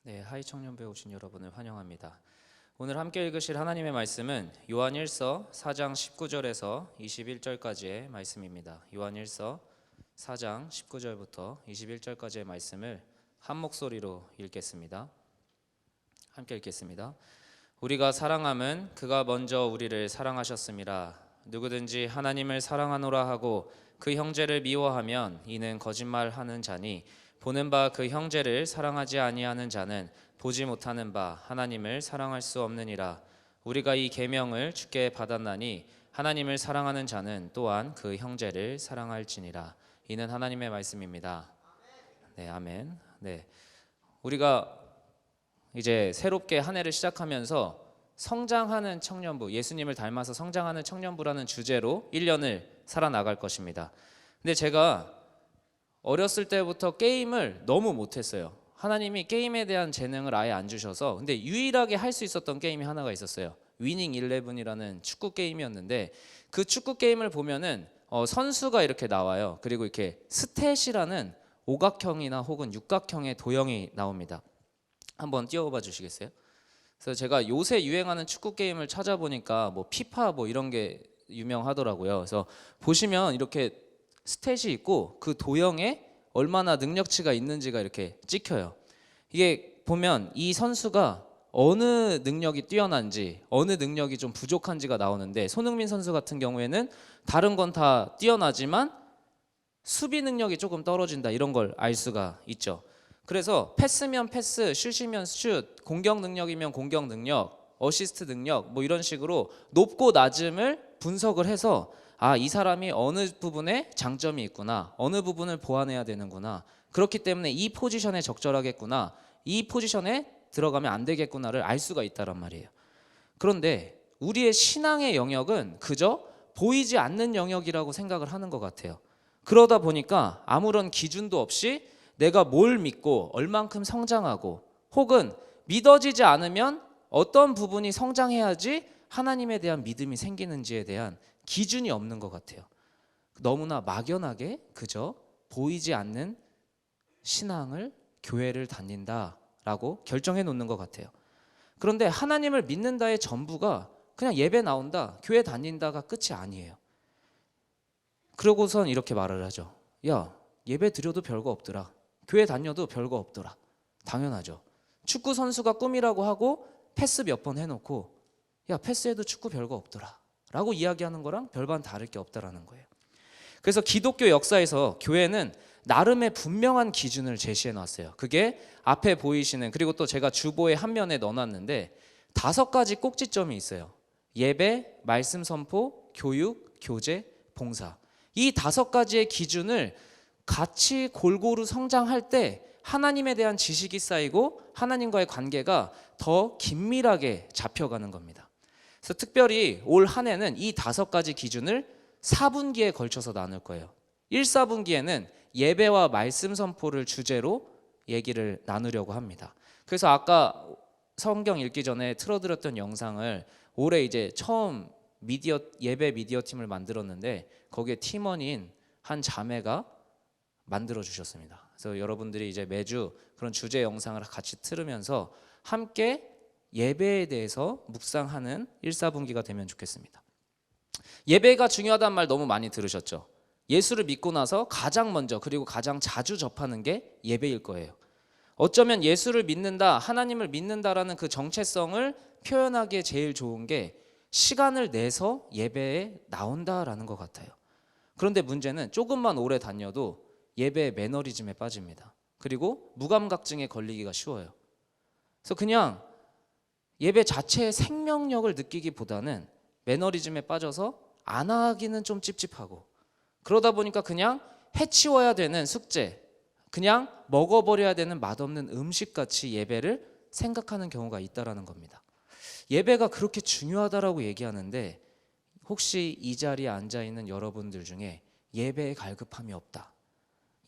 네, 하이 청년부에 오신 여러분을 환영합니다. 오늘 함께 읽으실 하나님의 말씀은 요한1서 4장 19절에서 21절까지의 말씀입니다. 요한1서 4장 19절부터 21절까지의 말씀을 한 목소리로 읽겠습니다. 함께 읽겠습니다. 우리가 사랑함은 그가 먼저 우리를 사랑하셨음이라. 누구든지 하나님을 사랑하노라 하고 그 형제를 미워하면 이는 거짓말하는 자니 보는 바 그 형제를 사랑하지 아니하는 자는 보지 못하는 바 하나님을 사랑할 수 없느니라. 우리가 이 계명을 주께 받았나니 하나님을 사랑하는 자는 또한 그 형제를 사랑할지니라. 이는 하나님의 말씀입니다. 네, 아멘. 네, 우리가 이제 새롭게 한 해를 시작하면서 성장하는 청년부, 예수님을 닮아서 성장하는 청년부라는 주제로 1년을 살아나갈 것입니다. 근데 제가 어렸을 때부터 게임을 너무 못했어요. 하나님이 게임에 대한 재능을 아예 안 주셔서. 근데 유일하게 할 수 있었던 게임이 하나가 있었어요. 위닝 11이라는 축구 게임이었는데, 그 축구 게임을 보면은 선수가 이렇게 나와요. 그리고 이렇게 스탯이라는 오각형이나 혹은 육각형의 도형이 나옵니다. 한번 띄워봐 주시겠어요? 그래서 제가 요새 유행하는 축구 게임을 찾아보니까 뭐 피파 뭐 이런 게 유명하더라고요. 그래서 보시면 이렇게 스탯이 있고 그 도형에 얼마나 능력치가 있는지가 이렇게 찍혀요. 이게 보면 이 선수가 어느 능력이 뛰어난지, 어느 능력이 좀 부족한지가 나오는데, 손흥민 선수 같은 경우에는 다른 건 다 뛰어나지만 수비 능력이 조금 떨어진다, 이런 걸 알 수가 있죠. 그래서 패스면 패스, 슛이면 슛, 공격 능력이면 공격 능력, 어시스트 능력, 뭐 이런 식으로 높고 낮음을 분석을 해서 이 사람이 어느 부분에 장점이 있구나, 어느 부분을 보완해야 되는구나, 그렇기 때문에 이 포지션에 적절하겠구나, 이 포지션에 들어가면 안 되겠구나를 알 수가 있다란 말이에요. 그런데 우리의 신앙의 영역은 그저 보이지 않는 영역이라고 생각을 하는 것 같아요. 그러다 보니까 아무런 기준도 없이 내가 뭘 믿고 얼만큼 성장하고, 혹은 믿어지지 않으면 어떤 부분이 성장해야지 하나님에 대한 믿음이 생기는지에 대한 기준이 없는 것 같아요. 너무나 막연하게 그저 보이지 않는 신앙을, 교회를 다닌다라고 결정해 놓는 것 같아요. 그런데 하나님을 믿는다의 전부가 그냥 예배 나온다, 교회 다닌다가 끝이 아니에요. 그러고선 이렇게 말을 하죠. 야, 예배 드려도 별거 없더라, 교회 다녀도 별거 없더라. 당연하죠. 축구 선수가 꿈이라고 하고 패스 몇 번 해놓고 야, 패스해도 축구 별거 없더라 라고 이야기하는 거랑 별반 다를 게 없다라는 거예요. 그래서 기독교 역사에서 교회는 나름의 분명한 기준을 제시해 놨어요. 그게 앞에 보이시는, 그리고 또 제가 주보의 한 면에 넣어놨는데 5가지 꼭지점이 있어요. 예배, 말씀 선포, 교육, 교제, 봉사. 이 5가지의 기준을 같이 골고루 성장할 때 하나님에 대한 지식이 쌓이고 하나님과의 관계가 더 긴밀하게 잡혀가는 겁니다. 그래서 특별히 올 한 해는 이 5가지 기준을 4분기에 걸쳐서 나눌 거예요. 1, 4분기에는 예배와 말씀 선포를 주제로 얘기를 나누려고 합니다. 그래서 아까 성경 읽기 전에 틀어드렸던 영상을 올해 이제 처음 예배 미디어 팀을 만들었는데, 거기에 팀원인 한 자매가 만들어 주셨습니다. 그래서 여러분들이 이제 매주 그런 주제 영상을 같이 틀으면서 함께 예배에 대해서 묵상하는 1, 4분기가 되면 좋겠습니다. 예배가 중요하다는 말 너무 많이 들으셨죠? 예수를 믿고 나서 가장 먼저, 그리고 가장 자주 접하는 게 예배일 거예요. 어쩌면 예수를 믿는다, 하나님을 믿는다라는 그 정체성을 표현하기에 제일 좋은 게 시간을 내서 예배에 나온다라는 것 같아요. 그런데 문제는 조금만 오래 다녀도 예배의 매너리즘에 빠집니다. 그리고 무감각증에 걸리기가 쉬워요. 그래서 그냥 예배 자체의 생명력을 느끼기보다는 매너리즘에 빠져서 안 하기는 좀 찝찝하고, 그러다 보니까 그냥 해치워야 되는 숙제, 그냥 먹어버려야 되는 맛없는 음식같이 예배를 생각하는 경우가 있다는 겁니다. 예배가 그렇게 중요하다라고 얘기하는데, 혹시 이 자리에 앉아있는 여러분들 중에 예배에 갈급함이 없다,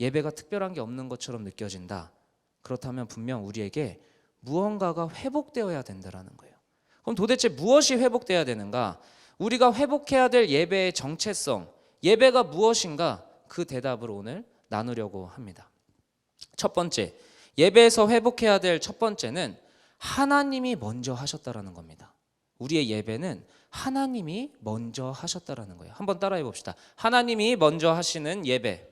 예배가 특별한 게 없는 것처럼 느껴진다, 그렇다면 분명 우리에게 무언가가 회복되어야 된다는 거예요. 그럼 도대체 무엇이 회복돼야 되는가? 우리가 회복해야 될 예배의 정체성, 예배가 무엇인가? 그 대답을 오늘 나누려고 합니다. 첫 번째, 예배에서 회복해야 될 첫 번째는 하나님이 먼저 하셨다라는 겁니다. 우리의 예배는 하나님이 먼저 하셨다라는 거예요. 한번 따라해 봅시다. 하나님이 먼저 하시는 예배.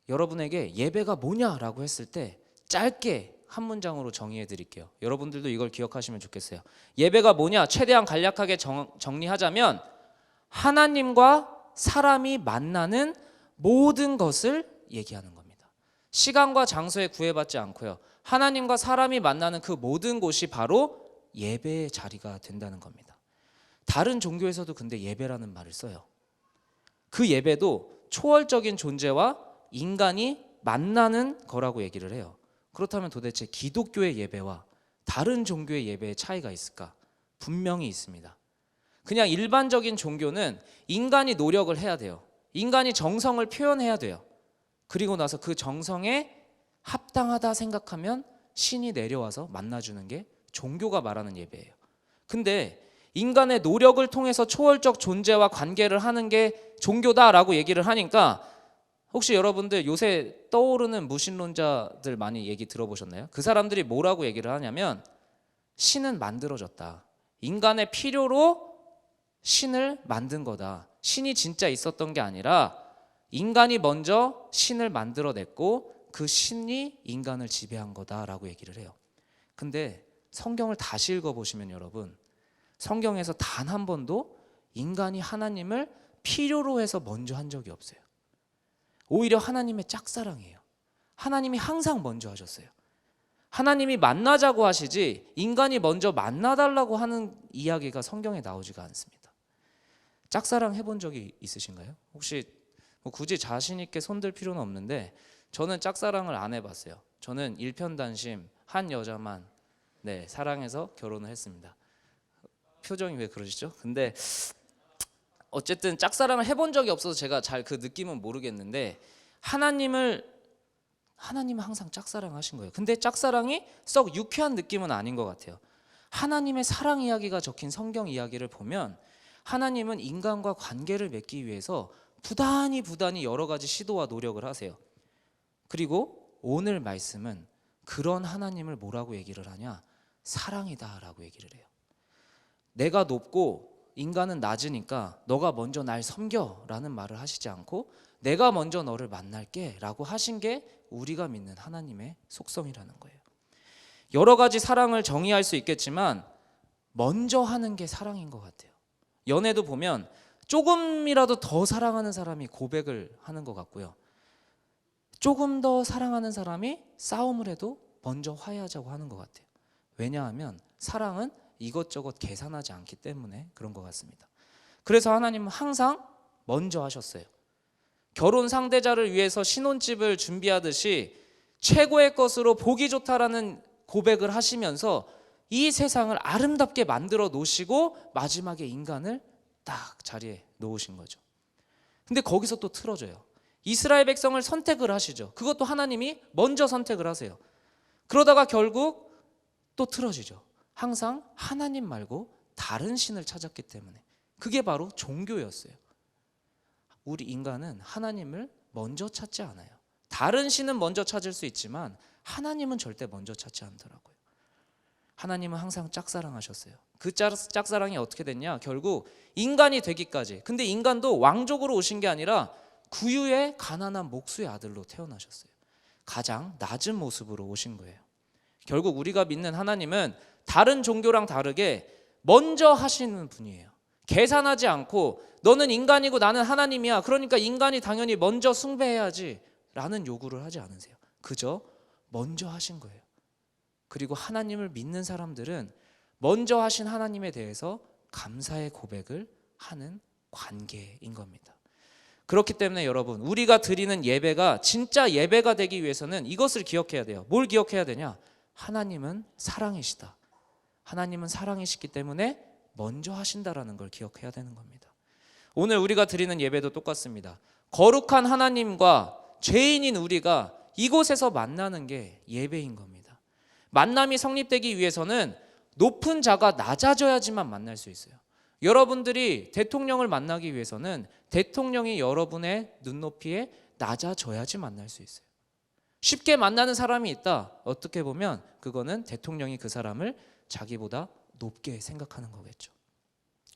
여러분에게 예배가 뭐냐라고 했을 때 짧게 한 문장으로 정의해 드릴게요. 여러분들도 이걸 기억하시면 좋겠어요. 예배가 뭐냐? 최대한 간략하게 정리하자면 하나님과 사람이 만나는 모든 것을 얘기하는 겁니다. 시간과 장소에 구애받지 않고요. 하나님과 사람이 만나는 그 모든 곳이 바로 예배의 자리가 된다는 겁니다. 다른 종교에서도 근데 예배라는 말을 써요. 그 예배도 초월적인 존재와 인간이 만나는 거라고 얘기를 해요. 그렇다면 도대체 기독교의 예배와 다른 종교의 예배의 차이가 있을까? 분명히 있습니다. 그냥 일반적인 종교는 인간이 노력을 해야 돼요. 인간이 정성을 표현해야 돼요. 그리고 나서 그 정성에 합당하다 생각하면 신이 내려와서 만나주는 게 종교가 말하는 예배예요. 근데 인간의 노력을 통해서 초월적 존재와 관계를 하는 게 종교다라고 얘기를 하니까 혹시 여러분들 요새 떠오르는 무신론자들 많이 얘기 들어보셨나요? 그 사람들이 뭐라고 얘기를 하냐면 신은 만들어졌다. 인간의 필요로 신을 만든 거다. 신이 진짜 있었던 게 아니라 인간이 먼저 신을 만들어냈고 그 신이 인간을 지배한 거다라고 얘기를 해요. 근데 성경을 다시 읽어보시면 여러분, 성경에서 단 한 번도 인간이 하나님을 필요로 해서 먼저 한 적이 없어요. 오히려 하나님의 짝사랑이에요. 하나님이 항상 먼저 하셨어요. 하나님이 만나자고 하시지 인간이 먼저 만나달라고 하는 이야기가 성경에 나오지가 않습니다. 짝사랑 해본 적이 있으신가요? 혹시 굳이 자신 있게 손들 필요는 없는데 저는 짝사랑을 안 해봤어요. 저는 일편단심 한 여자만 사랑해서 결혼을 했습니다. 표정이 왜 그러시죠? 근데 어쨌든 짝사랑을 해본 적이 없어서 제가 잘 그 느낌은 모르겠는데 하나님은 항상 짝사랑하신 거예요. 근데 짝사랑이 썩 유쾌한 느낌은 아닌 것 같아요. 하나님의 사랑 이야기가 적힌 성경 이야기를 보면 하나님은 인간과 관계를 맺기 위해서 부단히 여러 가지 시도와 노력을 하세요. 그리고 오늘 말씀은 그런 하나님을 뭐라고 얘기를 하냐? 사랑이다라고 얘기를 해요. 내가 높고 인간은 낮으니까 너가 먼저 날 섬겨라는 말을 하시지 않고 내가 먼저 너를 만날게 라고 하신 게 우리가 믿는 하나님의 속성이라는 거예요. 여러 가지 사랑을 정의할 수 있겠지만 먼저 하는 게 사랑인 것 같아요. 연애도 보면 조금이라도 더 사랑하는 사람이 고백을 하는 것 같고요. 조금 더 사랑하는 사람이 싸움을 해도 먼저 화해하자고 하는 것 같아요. 왜냐하면 사랑은 이것저것 계산하지 않기 때문에 그런 것 같습니다. 그래서 하나님은 항상 먼저 하셨어요. 결혼 상대자를 위해서 신혼집을 준비하듯이 최고의 것으로 보기 좋다라는 고백을 하시면서 이 세상을 아름답게 만들어 놓으시고 마지막에 인간을 딱 자리에 놓으신 거죠. 근데 거기서 또 틀어져요. 이스라엘 백성을 선택을 하시죠. 그것도 하나님이 먼저 선택을 하세요. 그러다가 결국 또 틀어지죠. 항상 하나님 말고 다른 신을 찾았기 때문에. 그게 바로 종교였어요. 우리 인간은 하나님을 먼저 찾지 않아요. 다른 신은 먼저 찾을 수 있지만 하나님은 절대 먼저 찾지 않더라고요. 하나님은 항상 짝사랑하셨어요. 그 짝사랑이 어떻게 됐냐? 결국 인간이 되기까지. 근데 인간도 왕족으로 오신 게 아니라 구유의 가난한 목수의 아들로 태어나셨어요. 가장 낮은 모습으로 오신 거예요. 결국 우리가 믿는 하나님은 다른 종교랑 다르게 먼저 하시는 분이에요. 계산하지 않고 너는 인간이고 나는 하나님이야. 그러니까 인간이 당연히 먼저 숭배해야지 라는 요구를 하지 않으세요. 그저 먼저 하신 거예요. 그리고 하나님을 믿는 사람들은 먼저 하신 하나님에 대해서 감사의 고백을 하는 관계인 겁니다. 그렇기 때문에 여러분, 우리가 드리는 예배가 진짜 예배가 되기 위해서는 이것을 기억해야 돼요. 뭘 기억해야 되냐? 하나님은 사랑이시다. 하나님은 사랑이시기 때문에 먼저 하신다라는 걸 기억해야 되는 겁니다. 오늘 우리가 드리는 예배도 똑같습니다. 거룩한 하나님과 죄인인 우리가 이곳에서 만나는 게 예배인 겁니다. 만남이 성립되기 위해서는 높은 자가 낮아져야지만 만날 수 있어요. 여러분들이 대통령을 만나기 위해서는 대통령이 여러분의 눈높이에 낮아져야지 만날 수 있어요. 쉽게 만나는 사람이 있다. 어떻게 보면 그거는 대통령이 그 사람을 자기보다 높게 생각하는 거겠죠.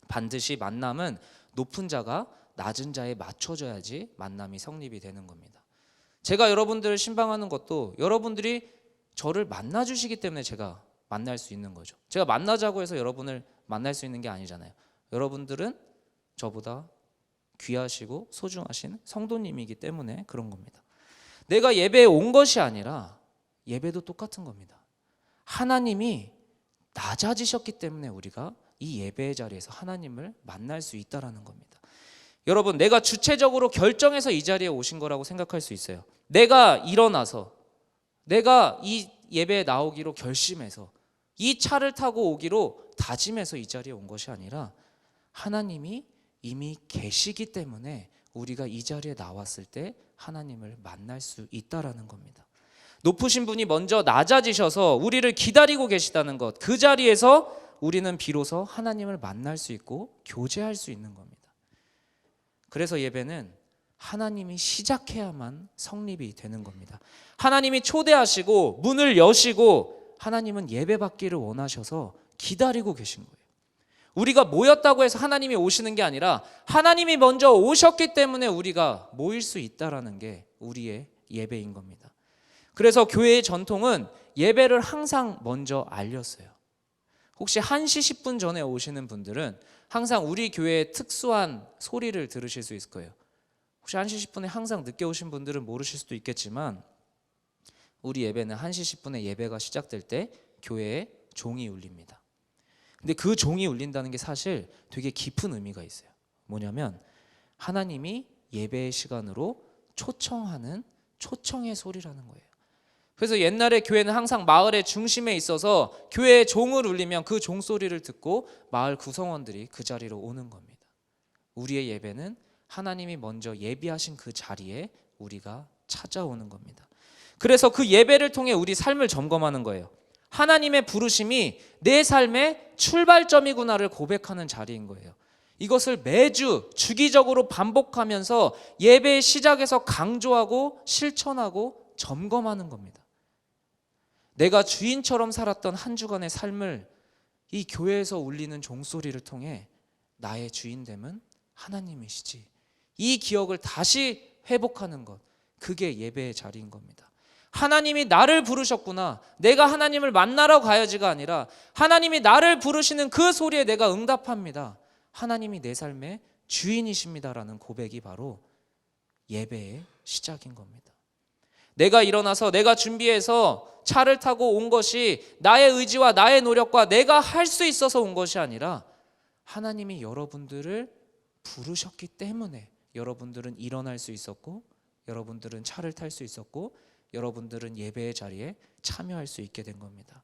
반드시 만남은 높은 자가 낮은 자에 맞춰줘야지 만남이 성립이 되는 겁니다. 제가 여러분들을 신방하는 것도 여러분들이 저를 만나주시기 때문에 제가 만날 수 있는 거죠. 제가 만나자고 해서 여러분을 만날 수 있는 게 아니잖아요. 여러분들은 저보다 귀하시고 소중하신 성도님이기 때문에 그런 겁니다. 내가 예배에 온 것이 아니라 예배도 똑같은 겁니다. 하나님이 낮아지셨기 때문에 우리가 이 예배의 자리에서 하나님을 만날 수 있다라는 겁니다. 여러분, 내가 주체적으로 결정해서 이 자리에 오신 거라고 생각할 수 있어요. 내가 일어나서 내가 이 예배에 나오기로 결심해서 이 차를 타고 오기로 다짐해서 이 자리에 온 것이 아니라 하나님이 이미 계시기 때문에 우리가 이 자리에 나왔을 때 하나님을 만날 수 있다라는 겁니다. 높으신 분이 먼저 낮아지셔서 우리를 기다리고 계시다는 것, 그 자리에서 우리는 비로소 하나님을 만날 수 있고 교제할 수 있는 겁니다. 그래서 예배는 하나님이 시작해야만 성립이 되는 겁니다. 하나님이 초대하시고 문을 여시고 하나님은 예배받기를 원하셔서 기다리고 계신 거예요. 우리가 모였다고 해서 하나님이 오시는 게 아니라 하나님이 먼저 오셨기 때문에 우리가 모일 수 있다라는 게 우리의 예배인 겁니다. 그래서 교회의 전통은 예배를 항상 먼저 알렸어요. 혹시 1시 10분 전에 오시는 분들은 항상 우리 교회의 특수한 소리를 들으실 수 있을 거예요. 혹시 1시 10분에 항상 늦게 오신 분들은 모르실 수도 있겠지만 우리 예배는 1시 10분에 예배가 시작될 때 교회에 종이 울립니다. 근데 그 종이 울린다는 게 사실 되게 깊은 의미가 있어요. 뭐냐면 하나님이 예배의 시간으로 초청하는 초청의 소리라는 거예요. 그래서 옛날에 교회는 항상 마을의 중심에 있어서 교회의 종을 울리면 그 종소리를 듣고 마을 구성원들이 그 자리로 오는 겁니다. 우리의 예배는 하나님이 먼저 예비하신 그 자리에 우리가 찾아오는 겁니다. 그래서 그 예배를 통해 우리 삶을 점검하는 거예요. 하나님의 부르심이 내 삶의 출발점이구나를 고백하는 자리인 거예요. 이것을 매주 주기적으로 반복하면서 예배의 시작에서 강조하고 실천하고 점검하는 겁니다. 내가 주인처럼 살았던 한 주간의 삶을 이 교회에서 울리는 종소리를 통해 나의 주인됨은 하나님이시지, 이 기억을 다시 회복하는 것, 그게 예배의 자리인 겁니다. 하나님이 나를 부르셨구나, 내가 하나님을 만나러 가야지가 아니라 하나님이 나를 부르시는 그 소리에 내가 응답합니다. 하나님이 내 삶의 주인이십니다라는 고백이 바로 예배의 시작인 겁니다. 내가 일어나서 내가 준비해서 차를 타고 온 것이 나의 의지와 나의 노력과 내가 할 수 있어서 온 것이 아니라 하나님이 여러분들을 부르셨기 때문에 여러분들은 일어날 수 있었고, 여러분들은 차를 탈 수 있었고, 여러분들은 예배의 자리에 참여할 수 있게 된 겁니다.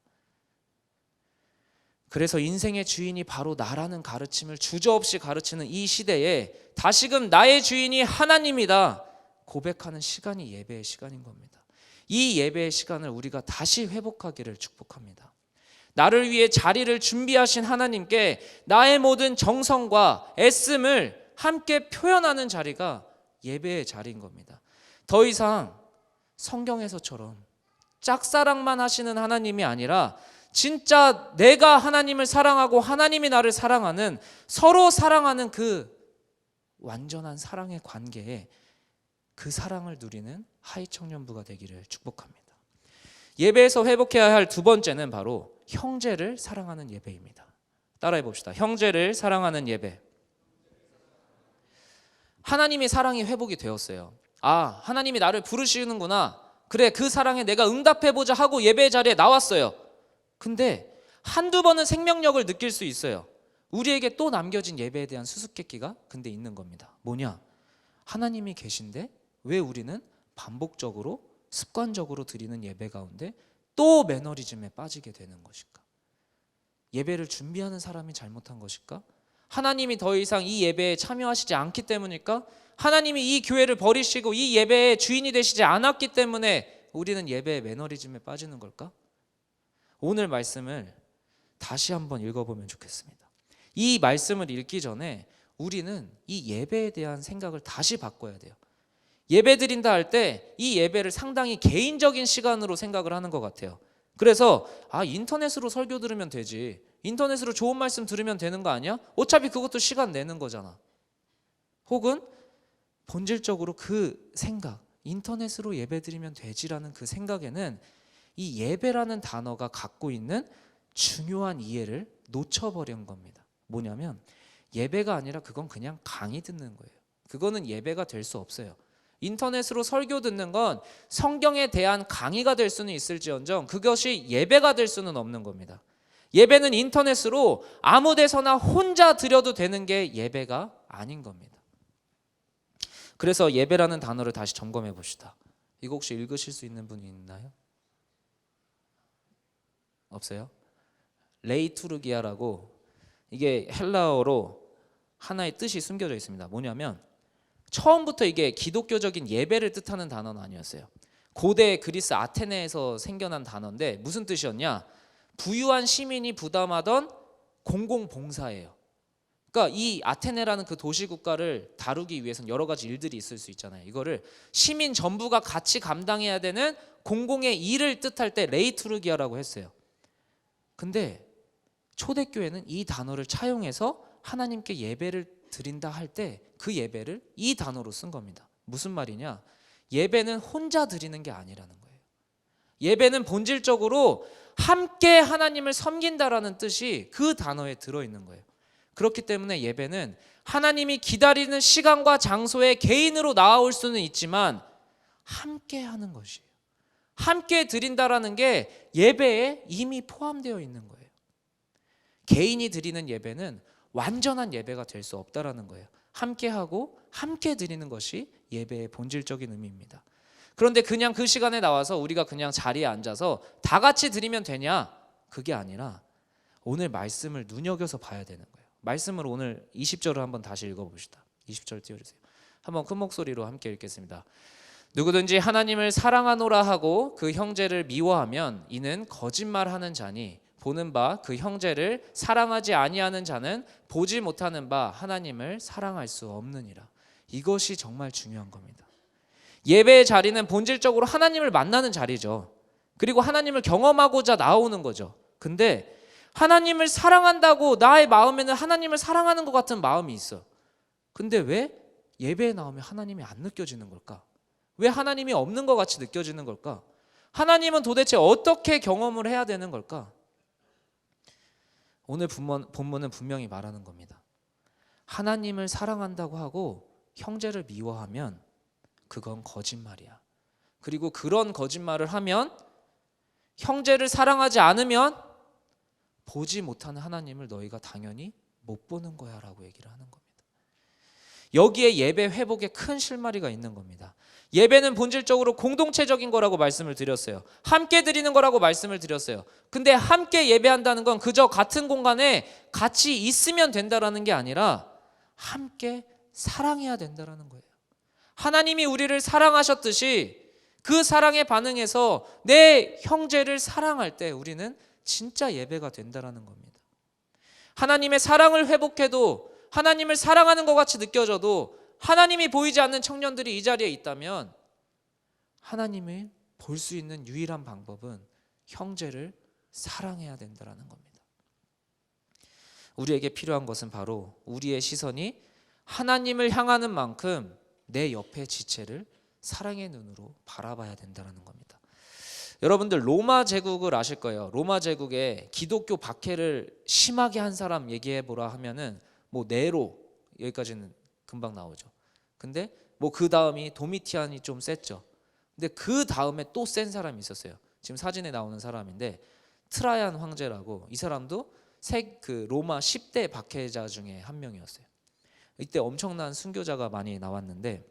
그래서 인생의 주인이 바로 나라는 가르침을 주저없이 가르치는 이 시대에 다시금 나의 주인이 하나님이다 고백하는 시간이 예배의 시간인 겁니다. 이 예배의 시간을 우리가 다시 회복하기를 축복합니다. 나를 위해 자리를 준비하신 하나님께 나의 모든 정성과 애씀을 함께 표현하는 자리가 예배의 자리인 겁니다. 더 이상 성경에서처럼 짝사랑만 하시는 하나님이 아니라 진짜 내가 하나님을 사랑하고 하나님이 나를 사랑하는, 서로 사랑하는 그 완전한 사랑의 관계에 그 사랑을 누리는 하이청년부가 되기를 축복합니다. 예배에서 회복해야 할 두 번째는 바로 형제를 사랑하는 예배입니다. 따라해 봅시다. 형제를 사랑하는 예배. 하나님의 사랑이 회복이 되었어요. 아, 하나님이 나를 부르시는구나. 그래, 그 사랑에 내가 응답해보자 하고 예배 자리에 나왔어요. 근데 한두 번은 생명력을 느낄 수 있어요. 우리에게 또 남겨진 예배에 대한 수수께끼가 근데 있는 겁니다. 뭐냐? 하나님이 계신데 왜 우리는 반복적으로 습관적으로 드리는 예배 가운데 또 매너리즘에 빠지게 되는 것일까? 예배를 준비하는 사람이 잘못한 것일까? 하나님이 더 이상 이 예배에 참여하시지 않기 때문일까? 하나님이 이 교회를 버리시고 이 예배의 주인이 되시지 않았기 때문에 우리는 예배의 매너리즘에 빠지는 걸까? 오늘 말씀을 다시 한번 읽어보면 좋겠습니다. 이 말씀을 읽기 전에 우리는 이 예배에 대한 생각을 다시 바꿔야 돼요. 예배 드린다 할 때 이 예배를 상당히 개인적인 시간으로 생각을 하는 것 같아요. 그래서 인터넷으로 설교 들으면 되지, 인터넷으로 좋은 말씀 들으면 되는 거 아니야? 어차피 그것도 시간 내는 거잖아. 혹은 본질적으로 그 생각, 인터넷으로 예배 드리면 되지라는 그 생각에는 이 예배라는 단어가 갖고 있는 중요한 이해를 놓쳐버린 겁니다. 뭐냐면 예배가 아니라 그건 그냥 강의 듣는 거예요. 그거는 예배가 될 수 없어요. 인터넷으로 설교 듣는 건 성경에 대한 강의가 될 수는 있을지언정 그것이 예배가 될 수는 없는 겁니다. 예배는 인터넷으로 아무 데서나 혼자 드려도 되는 게 예배가 아닌 겁니다. 그래서 예배라는 단어를 다시 점검해 봅시다. 이거 혹시 읽으실 수 있는 분이 있나요? 없어요? 레이투르기아라고, 이게 헬라어로 하나의 뜻이 숨겨져 있습니다. 뭐냐면 처음부터 이게 기독교적인 예배를 뜻하는 단어는 아니었어요. 고대 그리스 아테네에서 생겨난 단어인데 무슨 뜻이었냐? 부유한 시민이 부담하던 공공봉사예요. 그러니까 이 아테네라는 그 도시국가를 다루기 위해서는 여러 가지 일들이 있을 수 있잖아요. 이거를 시민 전부가 같이 감당해야 되는 공공의 일을 뜻할 때 레이투르기아라고 했어요. 근데 초대교회는 이 단어를 차용해서 하나님께 예배를 드린다 할 때 그 예배를 이 단어로 쓴 겁니다. 무슨 말이냐? 예배는 혼자 드리는 게 아니라는 거예요. 예배는 본질적으로 함께 하나님을 섬긴다라는 뜻이 그 단어에 들어있는 거예요. 그렇기 때문에 예배는 하나님이 기다리는 시간과 장소에 개인으로 나아올 수는 있지만 함께 하는 것이에요. 함께 드린다라는 게 예배에 이미 포함되어 있는 거예요. 개인이 드리는 예배는 완전한 예배가 될 수 없다라는 거예요. 함께하고 함께 드리는 것이 예배의 본질적인 의미입니다. 그런데 그냥 그 시간에 나와서 우리가 그냥 자리에 앉아서 다 같이 드리면 되냐? 그게 아니라 오늘 말씀을 눈여겨서 봐야 되는 거예요. 말씀을 오늘 20절을 한번 다시 읽어봅시다. 20절 띄워주세요. 한번 큰 목소리로 함께 읽겠습니다. 누구든지 하나님을 사랑하노라 하고 그 형제를 미워하면 이는 거짓말하는 자니 보는 바 그 형제를 사랑하지 아니하는 자는 보지 못하는 바 하나님을 사랑할 수 없느니라. 이것이 정말 중요한 겁니다. 예배의 자리는 본질적으로 하나님을 만나는 자리죠. 그리고 하나님을 경험하고자 나오는 거죠. 근데 하나님을 사랑한다고 나의 마음에는 하나님을 사랑하는 것 같은 마음이 있어. 근데 왜 예배에 나오면 하나님이 안 느껴지는 걸까? 왜 하나님이 없는 것 같이 느껴지는 걸까? 하나님은 도대체 어떻게 경험을 해야 되는 걸까? 오늘 본문은 분명히 말하는 겁니다. 하나님을 사랑한다고 하고 형제를 미워하면 그건 거짓말이야. 그리고 그런 거짓말을 하면 형제를 사랑하지 않으면 보지 못하는 하나님을 너희가 당연히 못 보는 거야 라고 얘기를 하는 겁니다. 여기에 예배 회복에 큰 실마리가 있는 겁니다. 예배는 본질적으로 공동체적인 거라고 말씀을 드렸어요. 함께 드리는 거라고 말씀을 드렸어요. 근데 함께 예배한다는 건 그저 같은 공간에 같이 있으면 된다라는 게 아니라 함께 사랑해야 된다라는 거예요. 하나님이 우리를 사랑하셨듯이 그 사랑에 반응해서 내 형제를 사랑할 때 우리는 진짜 예배가 된다라는 겁니다. 하나님의 사랑을 회복해도 하나님을 사랑하는 것 같이 느껴져도 하나님이 보이지 않는 청년들이 이 자리에 있다면 하나님을 볼 수 있는 유일한 방법은 형제를 사랑해야 된다는 겁니다. 우리에게 필요한 것은 바로 우리의 시선이 하나님을 향하는 만큼 내 옆의 지체를 사랑의 눈으로 바라봐야 된다는 겁니다. 여러분들 로마 제국을 아실 거예요. 로마 제국에 기독교 박해를 심하게 한 사람 얘기해 보라 하면은 뭐 네로, 여기까지는 금방 나오죠. 근데 뭐 그 다음이 도미티안이 좀 셌죠. 근데 그 다음에 또 센 사람이 있었어요. 지금 사진에 나오는 사람인데 트라얀 황제라고, 이 사람도 그 로마 10대 박해자 중에 한 명이었어요. 이때 엄청난 순교자가 많이 나왔는데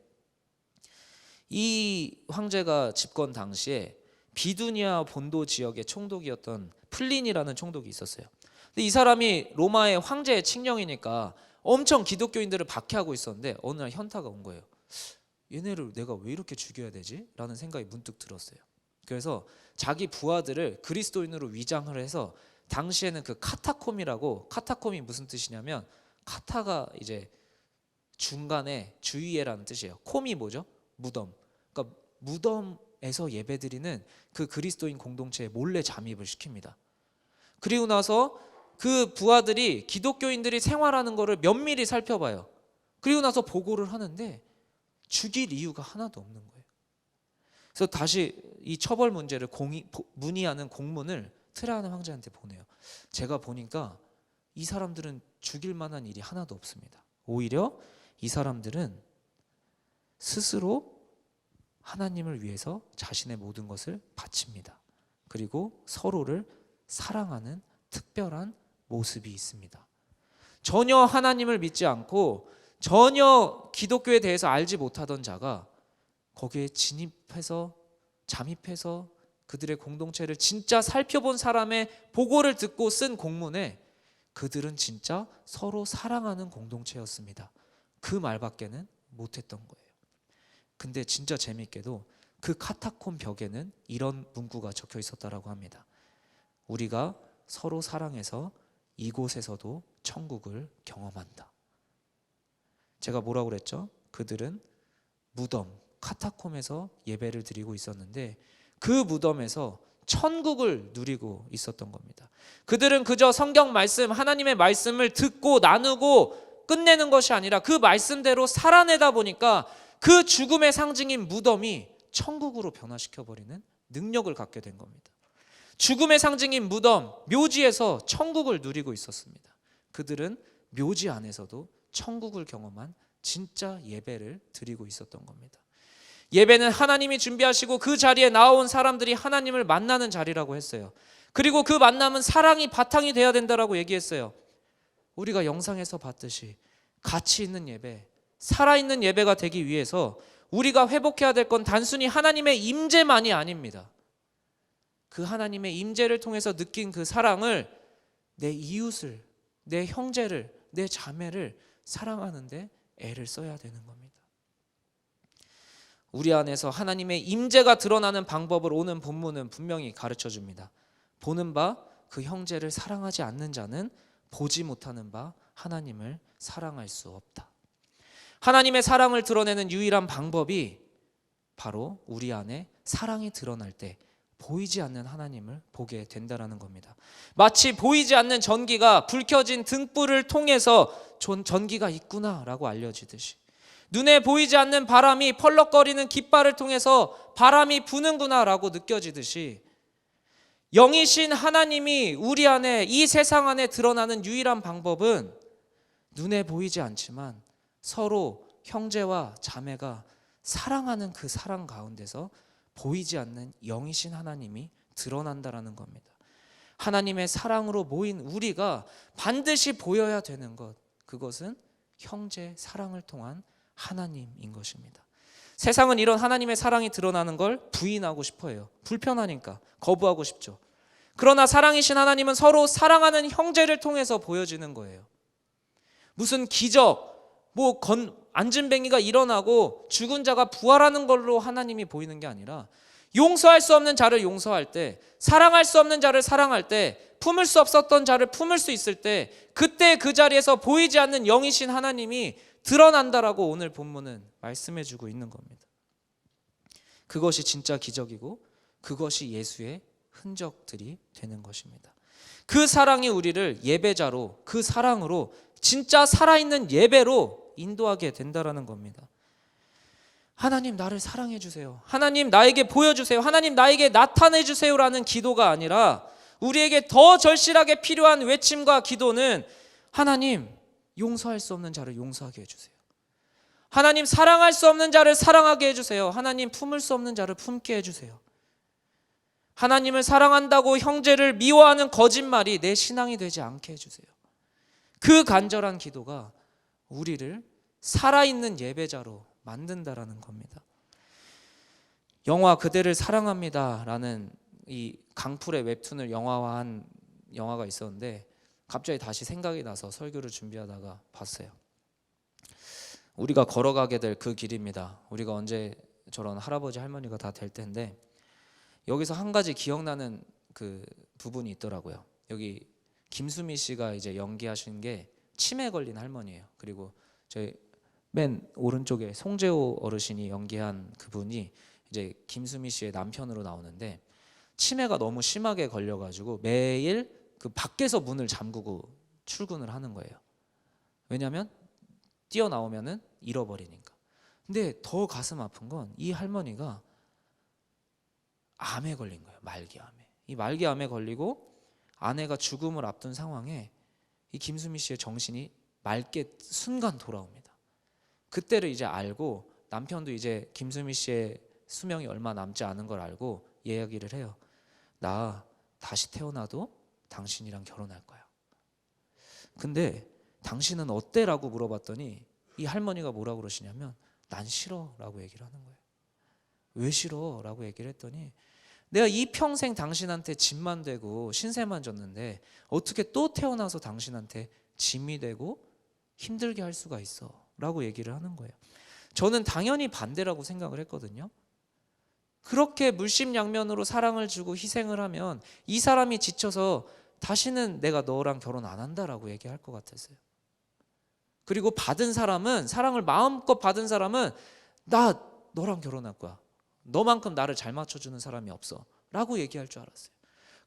이 황제가 집권 당시에 비두니아 본도 지역의 총독이었던 플린이라는 총독이 있었어요. 근데 이 사람이 로마의 황제의 칙령이니까 엄청 기독교인들을 박해하고 있었는데 어느 날 현타가 온 거예요. 얘네를 내가 왜 이렇게 죽여야 되지? 라는 생각이 문득 들었어요. 그래서 자기 부하들을 그리스도인으로 위장을 해서 당시에는 그 카타콤이라고, 카타콤이 무슨 뜻이냐면 카타가 이제 중간에 주위에라는 뜻이에요. 콤이 뭐죠? 무덤. 그러니까 무덤에서 예배드리는 그 그리스도인 공동체에 몰래 잠입을 시킵니다. 그리고 나서 그 부하들이 기독교인들이 생활하는 거를 면밀히 살펴봐요. 그리고 나서 보고를 하는데 죽일 이유가 하나도 없는 거예요. 그래서 다시 이 처벌 문제를 문의하는 공문을 트라이안 황제한테 보내요. 제가 보니까 이 사람들은 죽일 만한 일이 하나도 없습니다. 오히려 이 사람들은 스스로 하나님을 위해서 자신의 모든 것을 바칩니다. 그리고 서로를 사랑하는 특별한 모습이 있습니다. 전혀 하나님을 믿지 않고 전혀 기독교에 대해서 알지 못하던 자가 거기에 잠입해서 그들의 공동체를 진짜 살펴본 사람의 보고를 듣고 쓴 공문에 그들은 진짜 서로 사랑하는 공동체였습니다. 그 말밖에는 못했던 거예요. 근데 진짜 재밌게도 그 카타콤 벽에는 이런 문구가 적혀 있었다라고 합니다. 우리가 서로 사랑해서 이곳에서도 천국을 경험한다. 제가 뭐라고 그랬죠? 그들은 무덤, 카타콤에서 예배를 드리고 있었는데 그 무덤에서 천국을 누리고 있었던 겁니다. 그들은 그저 성경 말씀, 하나님의 말씀을 듣고 나누고 끝내는 것이 아니라 그 말씀대로 살아내다 보니까 그 죽음의 상징인 무덤이 천국으로 변화시켜버리는 능력을 갖게 된 겁니다. 죽음의 상징인 무덤, 묘지에서 천국을 누리고 있었습니다. 그들은 묘지 안에서도 천국을 경험한 진짜 예배를 드리고 있었던 겁니다. 예배는 하나님이 준비하시고 그 자리에 나온 사람들이 하나님을 만나는 자리라고 했어요. 그리고 그 만남은 사랑이 바탕이 돼야 된다라고 얘기했어요. 우리가 영상에서 봤듯이 가치 있는 예배, 살아있는 예배가 되기 위해서 우리가 회복해야 될 건 단순히 하나님의 임재만이 아닙니다. 그 하나님의 임재를 통해서 느낀 그 사랑을 내 이웃을, 내 형제를, 내 자매를 사랑하는데 애를 써야 되는 겁니다. 우리 안에서 하나님의 임재가 드러나는 방법을 오는 본문은 분명히 가르쳐 줍니다. 보는 바 그 형제를 사랑하지 않는 자는 보지 못하는 바 하나님을 사랑할 수 없다. 하나님의 사랑을 드러내는 유일한 방법이 바로 우리 안에 사랑이 드러날 때 보이지 않는 하나님을 보게 된다라는 겁니다. 마치 보이지 않는 전기가 불 켜진 등불을 통해서 전기가 있구나라고 알려지듯이 눈에 보이지 않는 바람이 펄럭거리는 깃발을 통해서 바람이 부는구나라고 느껴지듯이 영이신 하나님이 우리 안에 이 세상 안에 드러나는 유일한 방법은 눈에 보이지 않지만 서로 형제와 자매가 사랑하는 그 사랑 가운데서 보이지 않는 영이신 하나님이 드러난다라는 겁니다. 하나님의 사랑으로 모인 우리가 반드시 보여야 되는 것, 그것은 형제 사랑을 통한 하나님인 것입니다. 세상은 이런 하나님의 사랑이 드러나는 걸 부인하고 싶어 해요. 불편하니까 거부하고 싶죠. 그러나 사랑이신 하나님은 서로 사랑하는 형제를 통해서 보여지는 거예요. 무슨 기적, 안진뱅이가 일어나고 죽은 자가 부활하는 걸로 하나님이 보이는 게 아니라 용서할 수 없는 자를 용서할 때, 사랑할 수 없는 자를 사랑할 때, 품을 수 없었던 자를 품을 수 있을 때, 그때 그 자리에서 보이지 않는 영이신 하나님이 드러난다라고 오늘 본문은 말씀해주고 있는 겁니다. 그것이 진짜 기적이고 그것이 예수의 흔적들이 되는 것입니다. 그 사랑이 우리를 예배자로, 그 사랑으로 진짜 살아있는 예배로 인도하게 된다라는 겁니다. 하나님 나를 사랑해 주세요. 하나님 나에게 보여주세요. 하나님 나에게 나타내 주세요라는 기도가 아니라 우리에게 더 절실하게 필요한 외침과 기도는 하나님 용서할 수 없는 자를 용서하게 해주세요. 하나님 사랑할 수 없는 자를 사랑하게 해주세요. 하나님 품을 수 없는 자를 품게 해주세요. 하나님을 사랑한다고 형제를 미워하는 거짓말이 내 신앙이 되지 않게 해주세요. 그 간절한 기도가 우리를 살아있는 예배자로 만든다라는 겁니다. 영화 그대를 사랑합니다라는 이 강풀의 웹툰을 영화화한 영화가 있었는데 갑자기 다시 생각이 나서 설교를 준비하다가 봤어요. 우리가 걸어가게 될 그 길입니다. 우리가 언제 저런 할아버지 할머니가 다 될 텐데 여기서 한 가지 기억나는 그 부분이 있더라고요. 여기 김수미 씨가 이제 연기하신 게 치매 걸린 할머니예요. 그리고 저희 맨 오른쪽에 송재호 어르신이 연기한 그분이 이제 김수미 씨의 남편으로 나오는데 치매가 너무 심하게 걸려가지고 매일 그 밖에서 문을 잠그고 출근을 하는 거예요. 왜냐하면 뛰어나오면은 잃어버리니까. 근데 더 가슴 아픈 건 이 할머니가 암에 걸린 거예요. 말기암에. 이 말기암에 걸리고 아내가 죽음을 앞둔 상황에 이 김수미 씨의 정신이 맑게 순간 돌아옵니다. 그때를 이제 알고 남편도 이제 김수미 씨의 수명이 얼마 남지 않은 걸 알고 이야기를 해요. 나 다시 태어나도 당신이랑 결혼할 거야. 근데 당신은 어때? 라고 물어봤더니 이 할머니가 뭐라고 그러시냐면 난 싫어 라고 얘기를 하는 거예요. 왜 싫어? 라고 얘기를 했더니 내가 이 평생 당신한테 짐만 되고 신세만 졌는데 어떻게 또 태어나서 당신한테 짐이 되고 힘들게 할 수가 있어 라고 얘기를 하는 거예요. 저는 당연히 반대라고 생각을 했거든요. 그렇게 물심양면으로 사랑을 주고 희생을 하면 이 사람이 지쳐서 다시는 내가 너랑 결혼 안 한다라고 얘기할 것 같았어요. 그리고 받은 사람은, 사랑을 마음껏 받은 사람은 나 너랑 결혼할 거야. 너만큼 나를 잘 맞춰주는 사람이 없어 라고 얘기할 줄 알았어요.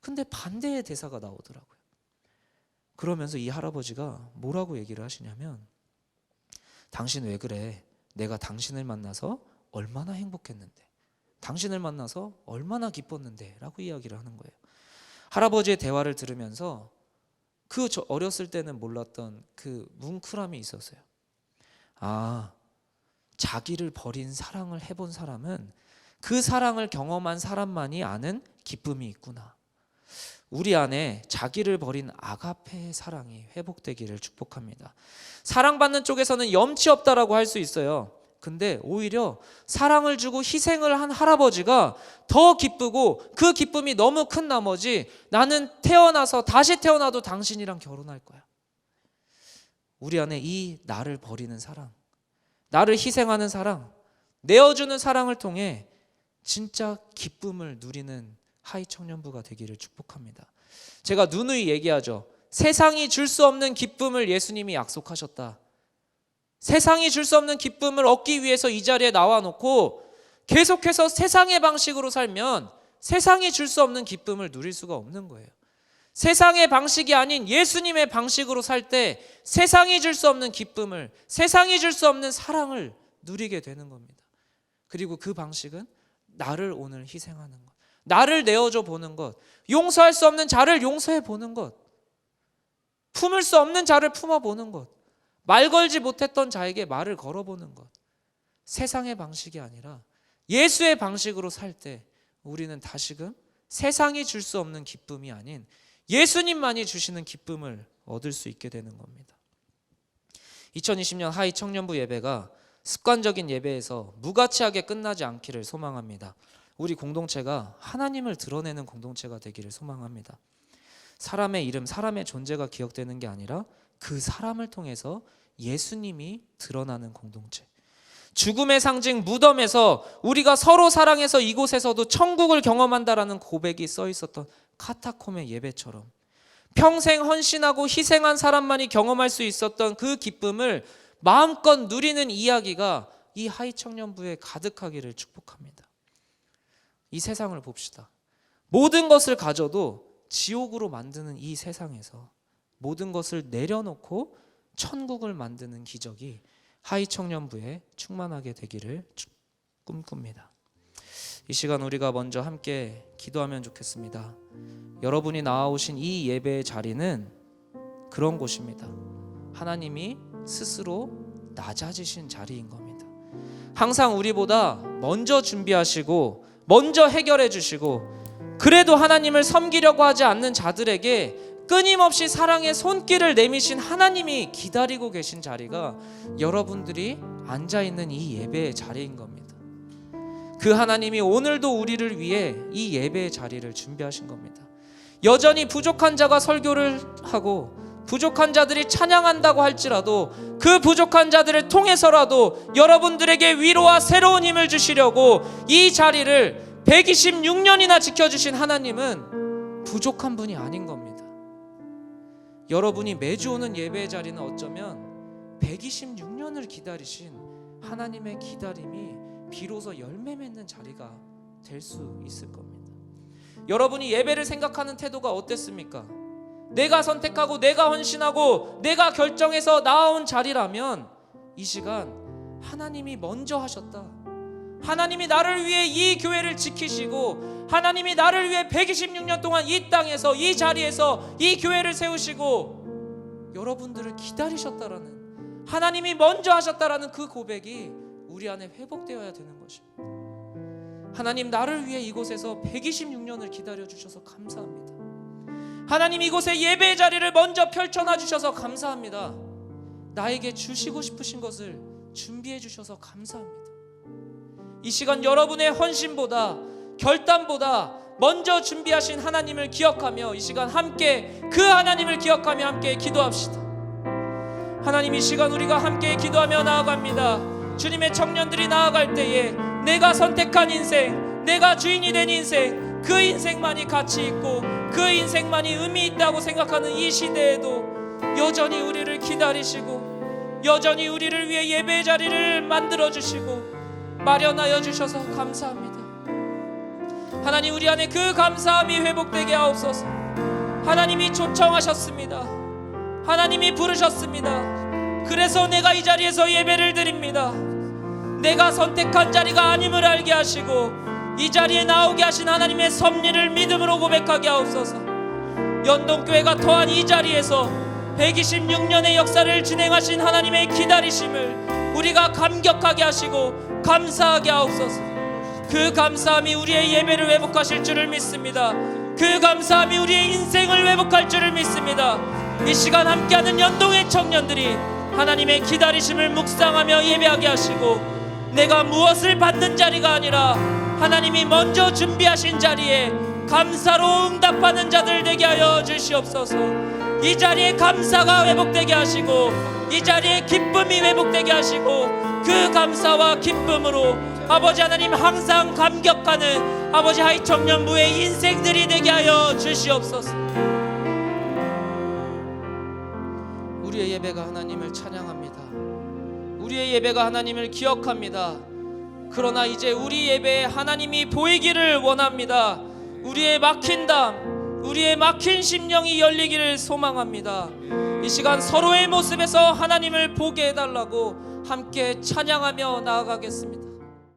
근데 반대의 대사가 나오더라고요. 그러면서 이 할아버지가 뭐라고 얘기를 하시냐면 당신 왜 그래? 내가 당신을 만나서 얼마나 행복했는데, 당신을 만나서 얼마나 기뻤는데 라고 이야기를 하는 거예요. 할아버지의 대화를 들으면서 그 저 어렸을 때는 몰랐던 그 뭉클함이 있었어요. 아, 자기를 버린 사랑을 해본 사람은 그 사랑을 경험한 사람만이 아는 기쁨이 있구나. 우리 안에 자기를 버린 아가페의 사랑이 회복되기를 축복합니다. 사랑받는 쪽에서는 염치 없다라고 할 수 있어요. 근데 오히려 사랑을 주고 희생을 한 할아버지가 더 기쁘고 그 기쁨이 너무 큰 나머지 나는 태어나서 다시 태어나도 당신이랑 결혼할 거야. 우리 안에 이 나를 버리는 사랑, 나를 희생하는 사랑, 내어주는 사랑을 통해 진짜 기쁨을 누리는 하이 청년부가 되기를 축복합니다. 제가 누누이 얘기하죠. 세상이 줄 수 없는 기쁨을 예수님이 약속하셨다. 세상이 줄 수 없는 기쁨을 얻기 위해서 이 자리에 나와 놓고 계속해서 세상의 방식으로 살면 세상이 줄 수 없는 기쁨을 누릴 수가 없는 거예요. 세상의 방식이 아닌 예수님의 방식으로 살 때 세상이 줄 수 없는 기쁨을, 세상이 줄 수 없는 사랑을 누리게 되는 겁니다. 그리고 그 방식은 나를 오늘 희생하는 것, 나를 내어줘 보는 것, 용서할 수 없는 자를 용서해 보는 것, 품을 수 없는 자를 품어보는 것, 말 걸지 못했던 자에게 말을 걸어보는 것. 세상의 방식이 아니라 예수의 방식으로 살 때 우리는 다시금 세상이 줄 수 없는 기쁨이 아닌 예수님만이 주시는 기쁨을 얻을 수 있게 되는 겁니다. 2020년 하이 청년부 예배가 습관적인 예배에서 무가치하게 끝나지 않기를 소망합니다. 우리 공동체가 하나님을 드러내는 공동체가 되기를 소망합니다. 사람의 이름, 사람의 존재가 기억되는 게 아니라 그 사람을 통해서 예수님이 드러나는 공동체. 죽음의 상징 무덤에서 우리가 서로 사랑해서 이곳에서도 천국을 경험한다라는 고백이 써 있었던 카타콤의 예배처럼 평생 헌신하고 희생한 사람만이 경험할 수 있었던 그 기쁨을 마음껏 누리는 이야기가 이 하이 청년부에 가득하기를 축복합니다. 이 세상을 봅시다. 모든 것을 가져도 지옥으로 만드는 이 세상에서 모든 것을 내려놓고 천국을 만드는 기적이 하이 청년부에 충만하게 되기를 꿈꿉니다. 이 시간 우리가 먼저 함께 기도하면 좋겠습니다. 여러분이 나와오신 이 예배의 자리는 그런 곳입니다. 하나님이 스스로 낮아지신 자리인 겁니다. 항상 우리보다 먼저 준비하시고 먼저 해결해 주시고 그래도 하나님을 섬기려고 하지 않는 자들에게 끊임없이 사랑의 손길을 내미신 하나님이 기다리고 계신 자리가 여러분들이 앉아있는 이 예배의 자리인 겁니다. 그 하나님이 오늘도 우리를 위해 이 예배의 자리를 준비하신 겁니다. 여전히 부족한 자가 설교를 하고 부족한 자들이 찬양한다고 할지라도 그 부족한 자들을 통해서라도 여러분들에게 위로와 새로운 힘을 주시려고 이 자리를 126년이나 지켜주신 하나님은 부족한 분이 아닌 겁니다. 여러분이 매주 오는 예배의 자리는 어쩌면 126년을 기다리신 하나님의 기다림이 비로소 열매 맺는 자리가 될 수 있을 겁니다. 여러분이 예배를 생각하는 태도가 어땠습니까? 내가 선택하고 내가 헌신하고 내가 결정해서 나아온 자리라면 이 시간 하나님이 먼저 하셨다, 하나님이 나를 위해 이 교회를 지키시고 하나님이 나를 위해 126년 동안 이 땅에서 이 자리에서 이 교회를 세우시고 여러분들을 기다리셨다라는, 하나님이 먼저 하셨다라는 그 고백이 우리 안에 회복되어야 되는 것입니다. 하나님, 나를 위해 이곳에서 126년을 기다려주셔서 감사합니다. 하나님, 이곳에 예배의 자리를 먼저 펼쳐놔 주셔서 감사합니다. 나에게 주시고 싶으신 것을 준비해 주셔서 감사합니다. 이 시간 여러분의 헌신보다, 결단보다 먼저 준비하신 하나님을 기억하며 이 시간 함께 그 하나님을 기억하며 함께 기도합시다. 하나님, 이 시간 우리가 함께 기도하며 나아갑니다. 주님의 청년들이 나아갈 때에 내가 선택한 인생, 내가 주인이 된 인생, 그 인생만이 가치 있고 그 인생만이 의미 있다고 생각하는 이 시대에도 여전히 우리를 기다리시고 여전히 우리를 위해 예배의 자리를 만들어주시고 마련하여 주셔서 감사합니다. 하나님, 우리 안에 그 감사함이 회복되게 하옵소서. 하나님이 초청하셨습니다. 하나님이 부르셨습니다. 그래서 내가 이 자리에서 예배를 드립니다. 내가 선택한 자리가 아님을 알게 하시고 이 자리에 나오게 하신 하나님의 섭리를 믿음으로 고백하게 하옵소서. 연동교회가 토한 이 자리에서 126년의 역사를 진행하신 하나님의 기다리심을 우리가 감격하게 하시고 감사하게 하옵소서. 그 감사함이 우리의 예배를 회복하실 줄을 믿습니다. 그 감사함이 우리의 인생을 회복할 줄을 믿습니다. 이 시간 함께하는 연동의 청년들이 하나님의 기다리심을 묵상하며 예배하게 하시고 내가 무엇을 받는 자리가 아니라 하나님이 먼저 준비하신 자리에 감사로 응답하는 자들 되게 하여 주시옵소서. 이 자리에 감사가 회복되게 하시고 이 자리에 기쁨이 회복되게 하시고 그 감사와 기쁨으로 아버지 하나님 항상 감격하는 아버지 하이 청년부의 인생들이 되게 하여 주시옵소서. 우리의 예배가 하나님을 찬양합니다. 우리의 예배가 하나님을 기억합니다. 그러나 이제 우리 예배에 하나님이 보이기를 원합니다. 우리의 막힌 담, 우리의 막힌 심령이 열리기를 소망합니다. 이 시간 서로의 모습에서 하나님을 보게 해달라고 함께 찬양하며 나아가겠습니다.